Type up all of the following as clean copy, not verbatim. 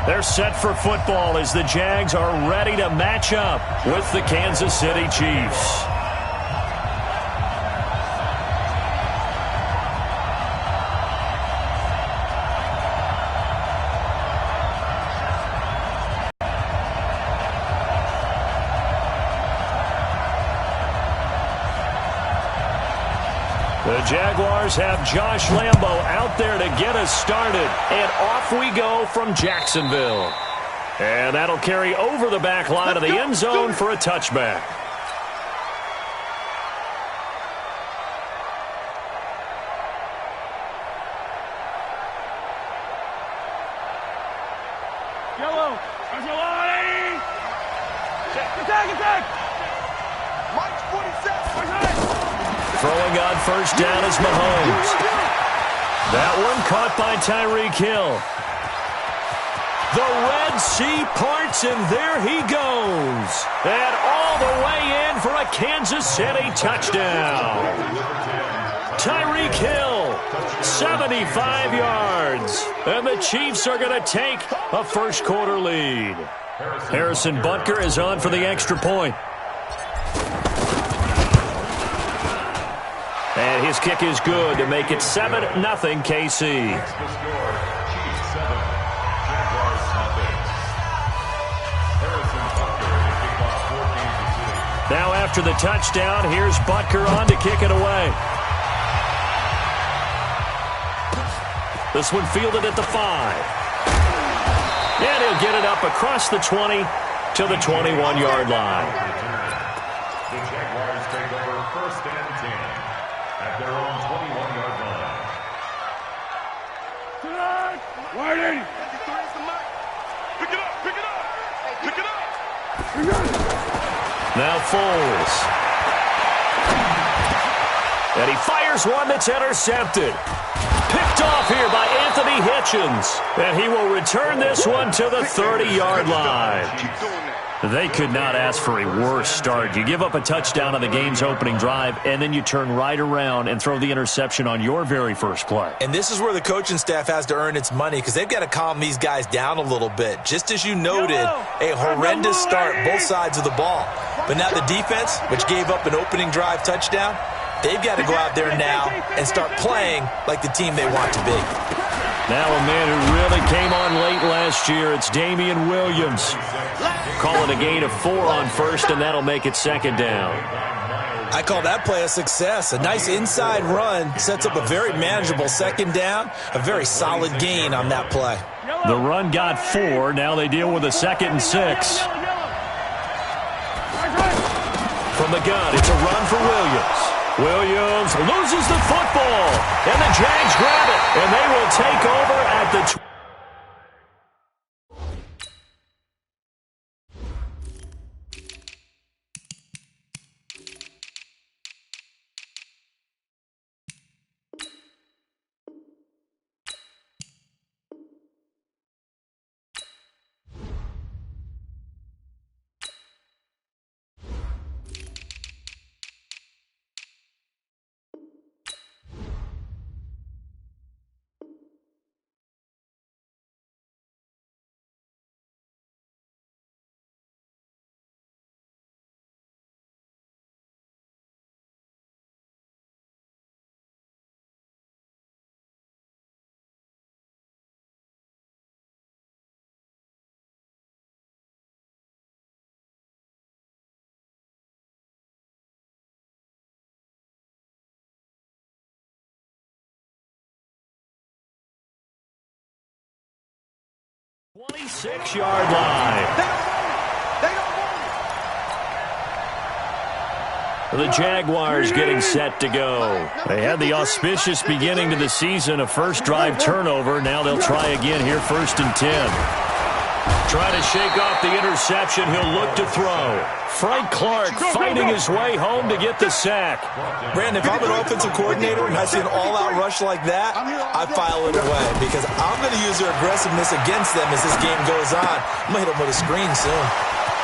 They're set for football as the Jags are ready to match up with the Kansas City Chiefs. The Jaguars have Josh Lambo out there to get us started. And off we go from Jacksonville. And that'll carry over the back line of the end zone for a touchback. Throwing on first down is Mahomes. That one caught by Tyreek Hill. The Red Sea parts, and there he goes. And all the way in for a Kansas City touchdown. Tyreek Hill, 75 yards. And the Chiefs are going to take a first quarter lead. Harrison Butker is on for the extra point. And his kick is good to make it 7-0 KC. Now after the touchdown, here's Butker on to kick it away. This one fielded at the 5. And he'll get it up across the 20 to the 21-yard line. The Jaguars take over first and 10 at their own 21-yard line. Waiting. Pick it up, pick it up, pick it up. Now Foles. And he fires one that's intercepted. Picked off here by Anthony Hitchens. And he will return this one to the 30-yard line. They could not ask for a worse start. You give up a touchdown on the game's opening drive, and then you turn right around and throw the interception on your very first play. And this is where the coaching staff has to earn its money because they've got to calm these guys down a little bit. Just as you noted, a horrendous start both sides of the ball. But now the defense, which gave up an opening drive touchdown, they've got to go out there now and start playing like the team they want to be. Now a man who really came on late last year, it's Damian Williams. Call it a gain of 4 on first, and that'll make it second down. I call that play a success. A nice inside run sets up a very manageable second down, a very solid gain on that play. The run got 4. Now they deal with a 2nd and 6. From the gun, it's a run for Williams. Williams loses the football, and the Jags grab it, and they will take over at the 20. Yard line. The Jaguars getting set to go. They had the auspicious beginning to the season, a first drive turnover. Now they'll try again here, 1st and 10. Trying to shake off the interception. He'll look to throw. Frank Clark fighting his way home to get the sack. Brandon, if I'm an offensive coordinator and I see an all-out rush like that, I file it away because I'm going to use their aggressiveness against them as this game goes on. I'm going to hit them with a screen soon.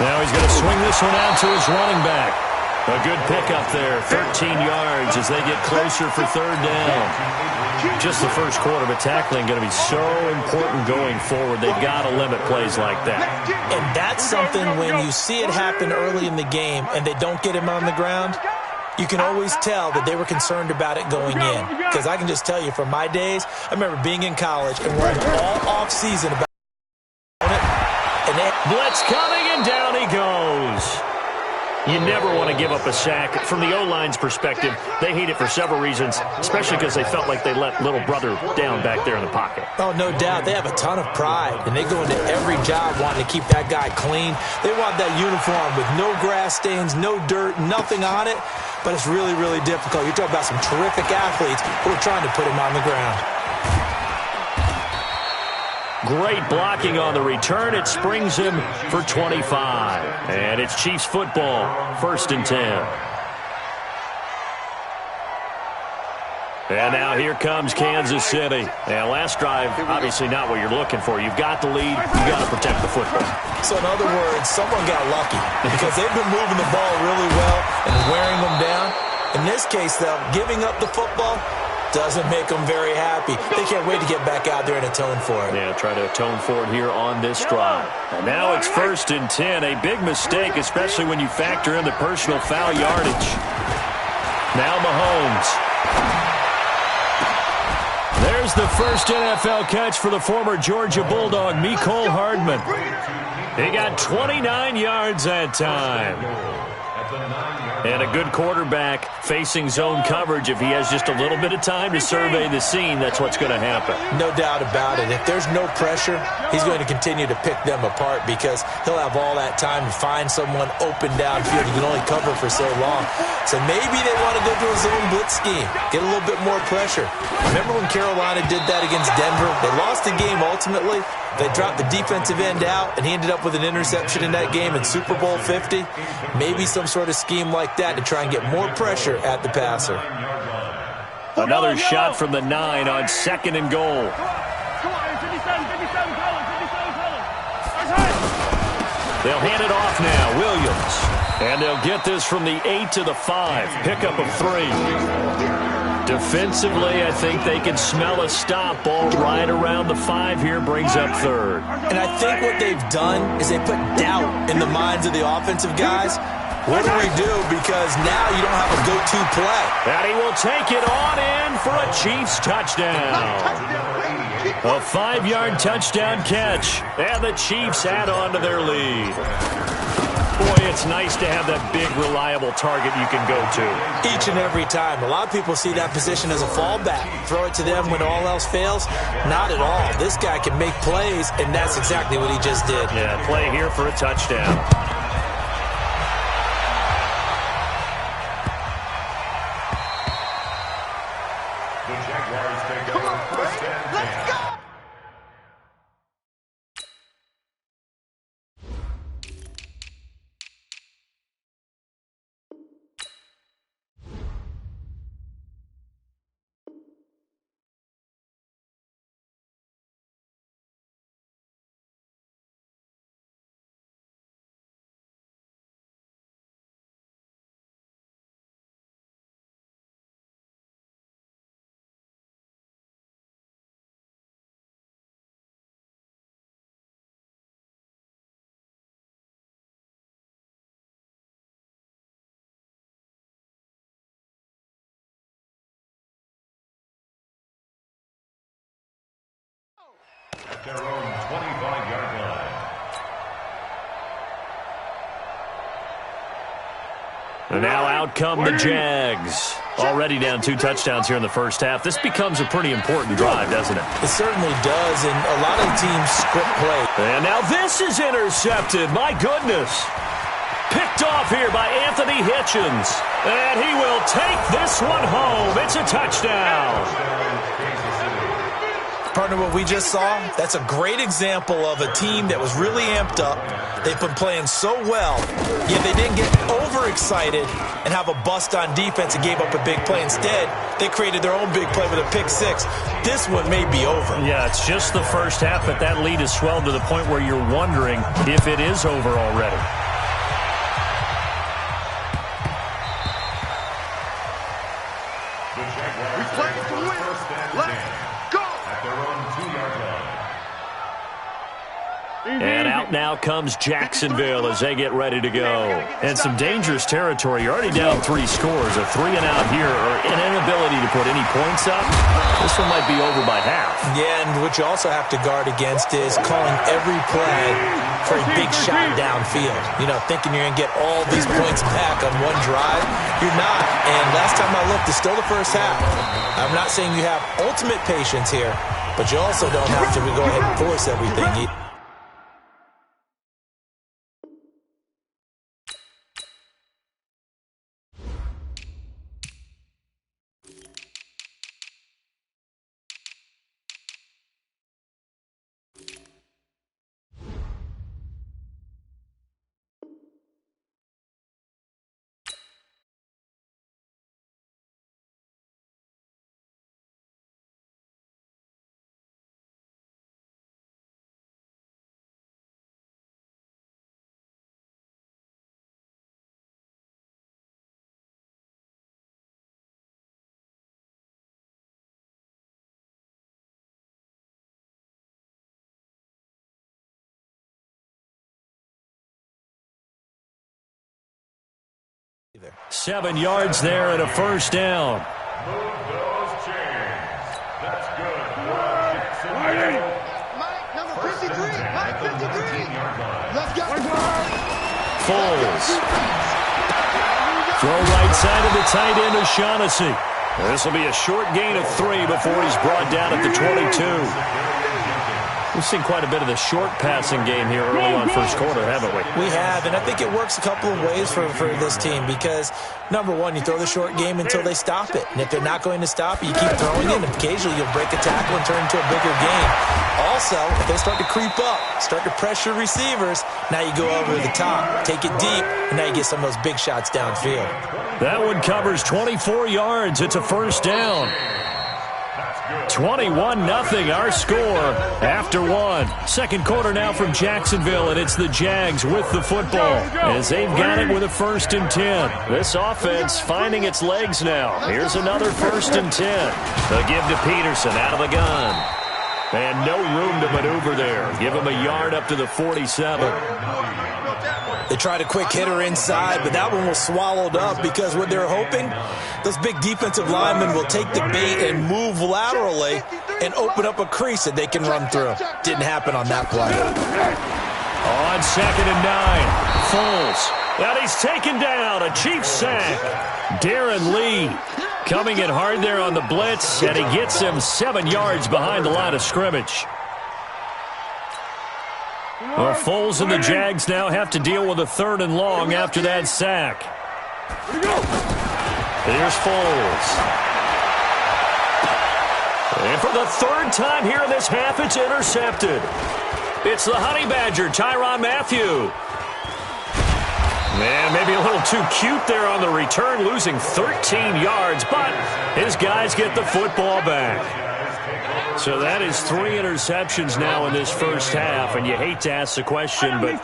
Now he's going to swing this one out to his running back. A good pickup there, 13 yards as they get closer for third down. Just the first quarter, but tackling going to be so important going forward. They've got to limit plays like that. And that's something when you see it happen early in the game and they don't get him on the ground, you can always tell that they were concerned about it going in. Because I can just tell you from my days, I remember being in college and worrying all off-season about it. And then blitz coming, and down he goes. You never want to give up a sack. From the O-line's perspective, they hate it for several reasons, especially because they felt like they let little brother down back there in the pocket. Oh, no doubt. They have a ton of pride, and they go into every job wanting to keep that guy clean. They want that uniform with no grass stains, no dirt, nothing on it, but it's really, really difficult. You're talking about some terrific athletes who are trying to put him on the ground. Great blocking on the return. It springs him for 25. And it's Chiefs football, 1st and 10. And now here comes Kansas City. And last drive, obviously not what you're looking for. You've got the lead. You've got to protect the football. So in other words, someone got lucky because they've been moving the ball really well and wearing them down. In this case, though, giving up the football doesn't make them very happy. They can't wait to get back out there and atone for it. Yeah, try to atone for it here on this drive. And now it's 1st and 10. A big mistake, especially when you factor in the personal foul yardage. Now Mahomes. There's the first NFL catch for the former Georgia Bulldog, Mecole Hardman. He got 29 yards that time. And a good quarterback facing zone coverage. If he has just a little bit of time to survey the scene, that's what's going to happen. No doubt about it. If there's no pressure, he's going to continue to pick them apart because he'll have all that time to find someone open downfield. He can only cover for so long. So maybe they want to go to a zone blitz scheme, get a little bit more pressure. Remember when Carolina did that against Denver? They lost the game ultimately. They dropped the defensive end out, and he ended up with an interception in that game in Super Bowl 50. Maybe some sort of scheme like that to try and get more pressure at the passer. Another shot from the 9 on 2nd and goal. They'll hand it off now, Williams. And they'll get this from the 8 to the 5. Pickup of 3. Defensively, I think they can smell a stop. Ball right around the 5 here, brings up 3rd. And I think what they've done is they put doubt in the minds of the offensive guys. What do we do? Because now you don't have a go-to play. And he will take it on in for a Chiefs touchdown. A 5-yard touchdown catch. And the Chiefs add on to their lead. Boy, it's nice to have that big, reliable target you can go to. Each and every time. A lot of people see that position as a fallback. Throw it to them when all else fails. Not at all. This guy can make plays, and that's exactly what he just did. Yeah, play here for a touchdown. The Jaguars take over 1st and 10. Let's go! At their own 25-yard line. And now out come the Jags. Already down 2 touchdowns here in the first half. This becomes a pretty important drive, doesn't it? It certainly does, and a lot of teams script play. And now this is intercepted. My goodness. Picked off here by Anthony Hitchens. And he will take this one home. It's a touchdown. Partner, what we just saw, that's a great example of a team that was really amped up. They've been playing so well, yet they didn't get overexcited and have a bust on defense and gave up a big play. Instead, they created their own big play with a pick 6. This one may be over. Yeah, it's just the first half, but that lead has swelled to the point where you're wondering if it is over already. And out now comes Jacksonville as they get ready to go. And some dangerous territory. You're already down 3 scores. A 3-and-out here, or an inability to put any points up. This one might be over by half. Yeah, and what you also have to guard against is calling every play for a big shot downfield. You know, thinking you're going to get all these points back on one drive. You're not. And last time I looked, it's still the first half. I'm not saying you have ultimate patience here, but you also don't have to go ahead and force everything. Either. 7 yards there and a first down. Move those chains. That's good. Mike, number 53. Mike, 53. Let's go. Foles. Throw right side of the tight end of Shaughnessy. This will be a short gain of 3 before he's brought down at the 22. We've seen quite a bit of the short passing game here early on first quarter, haven't we? We have, and I think it works a couple of ways for this team because, number one, you throw the short game until they stop it. And if they're not going to stop it, you keep throwing it, and occasionally you'll break a tackle and turn into a bigger game. Also, if they start to creep up, start to pressure receivers, now you go over the top, take it deep, and now you get some of those big shots downfield. That one covers 24 yards. It's a first down. 21-0 our score after 1. Second quarter now from Jacksonville, and it's the Jags with the football as they've got it with a 1st and 10. This offense finding its legs now. Here's another 1st and 10. They'll give to Peterson out of the gun. And no room to maneuver there. Give him a yard up to the 47. They tried a quick hitter inside, but that one was swallowed up because what they're hoping, those big defensive linemen will take the bait and move laterally and open up a crease that they can run through. Didn't happen on that play. On 2nd and 9, Foles. And he's taken down, a Chiefs sack. Darren Lee coming in hard there on the blitz, and he gets him 7 yards behind the line of scrimmage. Well, Foles and the Jags now have to deal with a 3rd and long after that sack. Here's Foles. And for the 3rd time here in this half, it's intercepted. It's the Honey Badger, Tyrann Mathieu. Man, maybe a little too cute there on the return, losing 13 yards, but his guys get the football back. So that is 3 interceptions now in this first half, and you hate to ask the question, but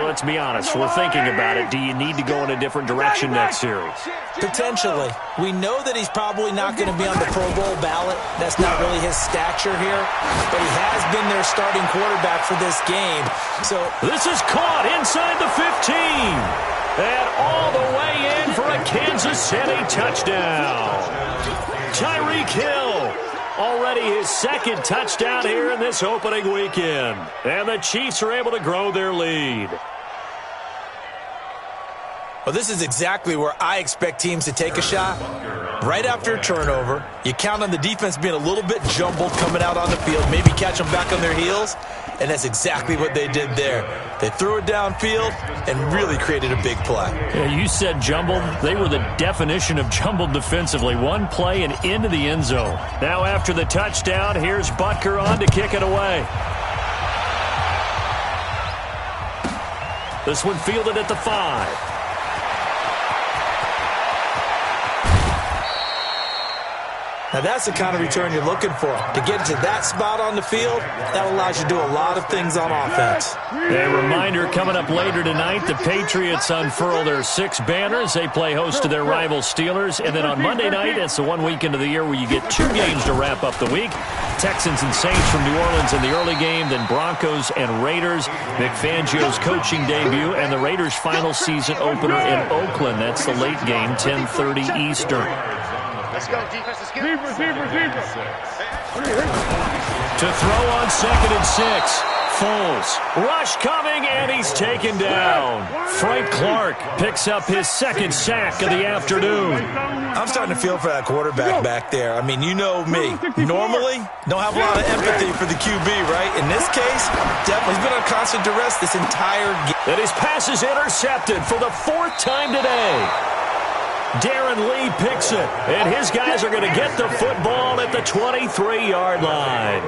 let's be honest, we're thinking about it. Do you need to go in a different direction next series? Potentially. We know that he's probably not going to be on the Pro Bowl ballot. That's not really his stature here, but he has been their starting quarterback for this game. So this is caught inside the 15, and all the way in for a Kansas City touchdown. Tyreek Hill. Already his 2nd touchdown here in this opening weekend. And the Chiefs are able to grow their lead. Well, this is exactly where I expect teams to take a shot. Right after a turnover, you count on the defense being a little bit jumbled coming out on the field, maybe catch them back on their heels, and that's exactly what they did there. They threw it downfield and really created a big play. Yeah, you said jumbled. They were the definition of jumbled defensively. One play and into the end zone. Now after the touchdown, here's Butker on to kick it away. This one fielded at the 5. Now, that's the kind of return you're looking for. To get to that spot on the field, that allows you to do a lot of things on offense. A reminder, coming up later tonight, the Patriots unfurl their 6 banners. They play host to their rival Steelers. And then on Monday night, it's the one weekend of the year where you get 2 games to wrap up the week. Texans and Saints from New Orleans in the early game, then Broncos and Raiders. Vic Fangio's coaching debut, and the Raiders' final season opener in Oakland. That's the late game, 10:30 Eastern. Let's go, defense. Let's get it. To throw on 2nd and 6. Foles. Rush coming, and he's taken down. Frank Clark picks up his 2nd sack of the afternoon. I'm starting to feel for that quarterback back there. I mean, you know me. Normally, don't have a lot of empathy for the QB, right? In this case, definitely he's been on constant duress this entire game. And his pass is intercepted for the 4th time today. Darren Lee picks it, and his guys are going to get the football at the 23-yard line.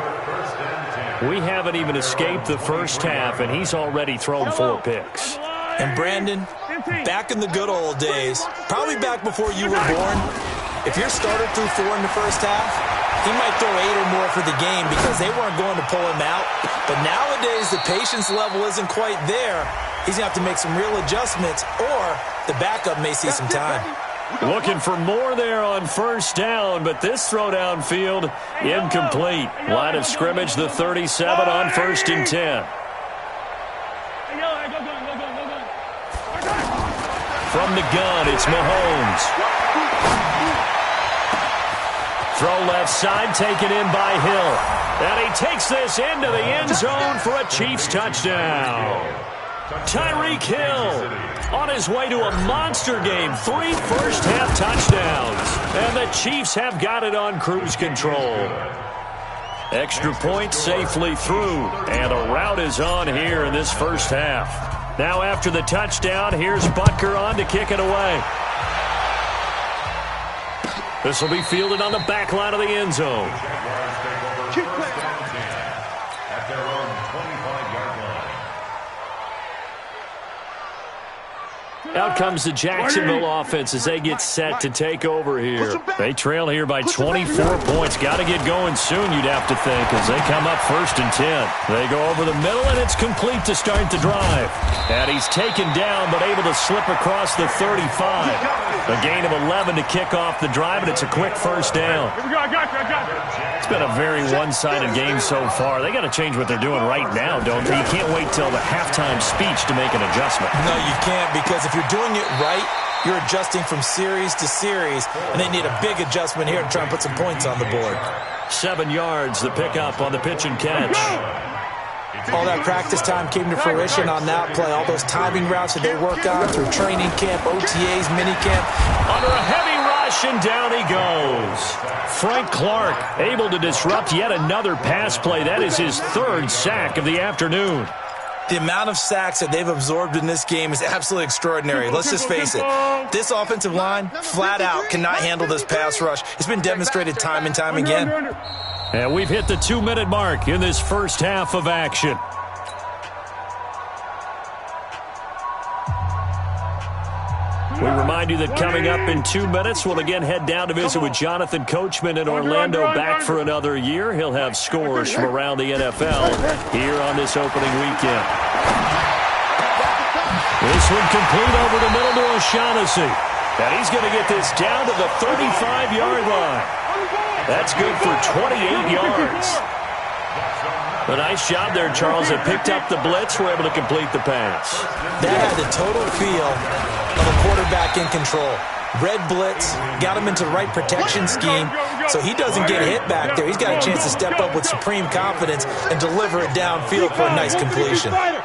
We haven't even escaped the first half, and he's already thrown 4 picks. And Brandon, back in the good old days, probably back before you were born, if your starter threw 4 in the first half, he might throw 8 or more for the game because they weren't going to pull him out. But nowadays, the patience level isn't quite there. He's going to have to make some real adjustments, or the backup may see some time. Looking for more there on first down, but this throw downfield incomplete. Line of scrimmage, the 37 on 1st and 10. From the gun, it's Mahomes. Throw left side, taken in by Hill. And he takes this into the end zone for a Chiefs touchdown. Tyreek Hill on his way to a monster game. 3 first-half touchdowns. And the Chiefs have got it on cruise control. Extra point safely through. And a rout is on here in this first half. Now after the touchdown, here's Butker on to kick it away. This will be fielded on the back line of the end zone. At their own 25-yard line. Out comes the Jacksonville offense as they get set to take over here. They trail here by 24 points. Got to get going soon, you'd have to think, as they come up 1st and 10. They go over the middle, and it's complete to start the drive. And he's taken down, but able to slip across the 35. A gain of 11 to kick off the drive, and it's a quick first down. Here we go, I got you. It's been a very one-sided game so far. They got to change what they're doing right now, don't they? You can't wait till the halftime speech to make an adjustment. No, you can't, because if you're doing it right, you're adjusting from series to series, and they need a big adjustment here to try and put some points on the board. 7 yards, the pickup on the pitch and catch. All that practice time came to fruition on that play. All those timing routes that they work on through training camp, OTAs, minicamp. Under a heavy rush, and down he goes. Frank Clark able to disrupt yet another pass play. That is his 3rd sack of the afternoon. The amount of sacks that they've absorbed in this game is absolutely extraordinary. Let's just face it. This offensive line, flat out, cannot handle this pass rush. It's been demonstrated time and time again. And we've hit the 2-minute mark in this first half of action. We remind you that coming up in 2 minutes, we'll again head down to visit with Jonathan Coachman in Orlando, back for another year. He'll have scores from around the NFL here on this opening weekend. This one complete over the middle to O'Shaughnessy. And he's going to get this down to the 35-yard line. That's good for 28 yards. A nice job there, Charles. They picked up the blitz, were able to complete the pass. That had the total feel of a quarterback in control. Red blitz, got him into the right protection scheme, so he doesn't get hit back there. He's got a chance to step up with supreme confidence and deliver it downfield for a nice completion. At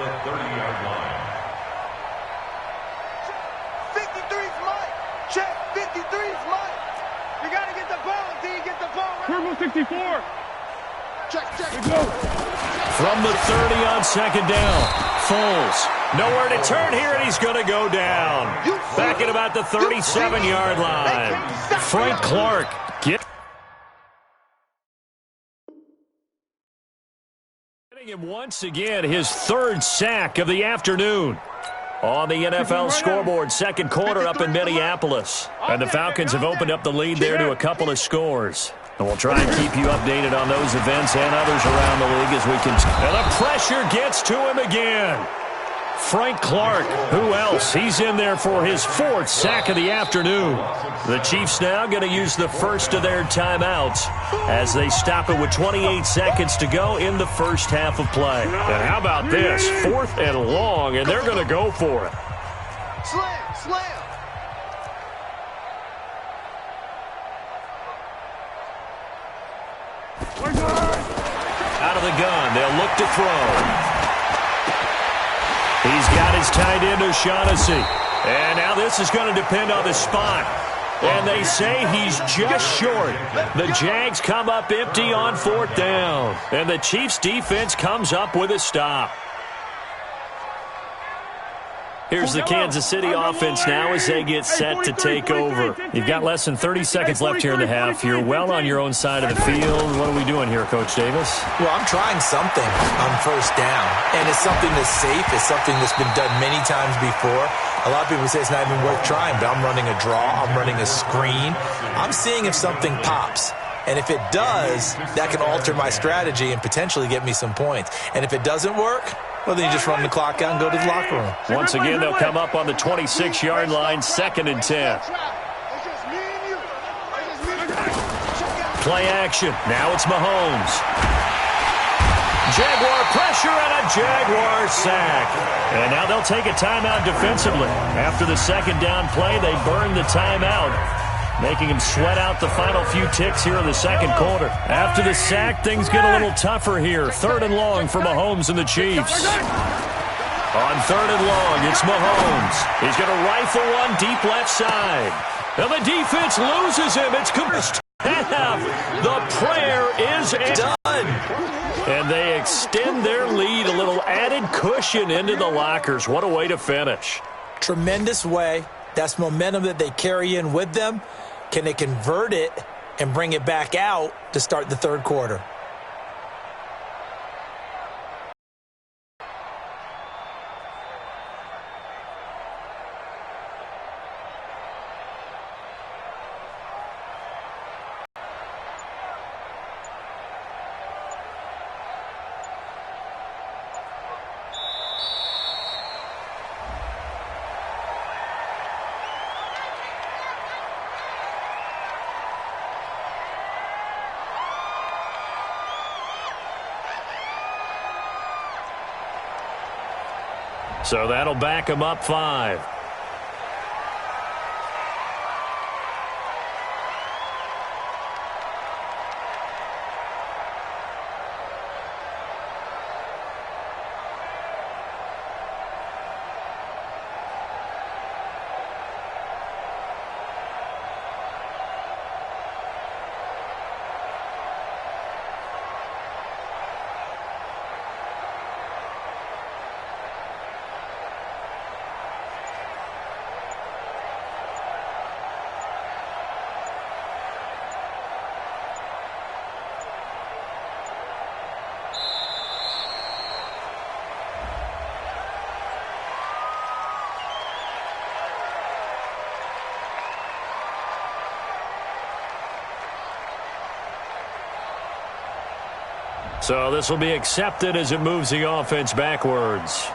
the 30-yard line. 53's mine. Check. 53's mine. You got to get the ball until you get the ball. Purple 64. Check. From the 30 on 2nd down, Foles nowhere to turn here, and he's going to go down. Back at about the 37-yard line. Frank Clark getting him once again his 3rd sack of the afternoon. On the NFL scoreboard, second quarter up in Minneapolis. And the Falcons have opened up the lead there to a couple of scores. And we'll try and keep you updated on those events and others around the league as we can. And the pressure gets to him again. Frank Clark, who else? He's in there for his 4th sack of the afternoon. The Chiefs now going to use the first of their timeouts as they stop it with 28 seconds to go in the first half of play. And how about this? 4th and long, and they're going to go for it. Slam, slam. Out of the gun, they'll look to throw. He's got his tight end, O'Shaughnessy. And now this is going to depend on the spot. And they say he's just short. The Jags come up empty on 4th down. And the Chiefs' defense comes up with a stop. Here's the Kansas City offense now as they get set to take over. You've got less than 30 seconds left here in the half. You're well on your own side of the field. What are we doing here, Coach Davis? Well, I'm trying something on 1st down, and it's something that's safe. It's something that's been done many times before. A lot of people say it's not even worth trying, but I'm running a draw. I'm running a screen. I'm seeing if something pops. And if it does, that can alter my strategy and potentially get me some points. And if it doesn't work, well, then you just run the clock out and go to the locker room. Once again, they'll come up on the 26-yard line, 2nd and 10. Play action. Now it's Mahomes. Jaguar pressure and a Jaguar sack. And now they'll take a timeout defensively. After the 2nd down play, they burn the timeout, making him sweat out the final few ticks here in the 2nd quarter. After the sack, things get a little tougher here. 3rd and long for Mahomes and the Chiefs. On 3rd and long, it's Mahomes. He's going to rifle one deep left side. And the defense loses him. It's first half. The prayer is done. And they extend their lead, a little added cushion into the lockers. What a way to finish. Tremendous way. That's momentum that they carry in with them. Can they convert it and bring it back out to start the 3rd quarter? So that'll back him up 5. So this will be accepted as it moves the offense backwards.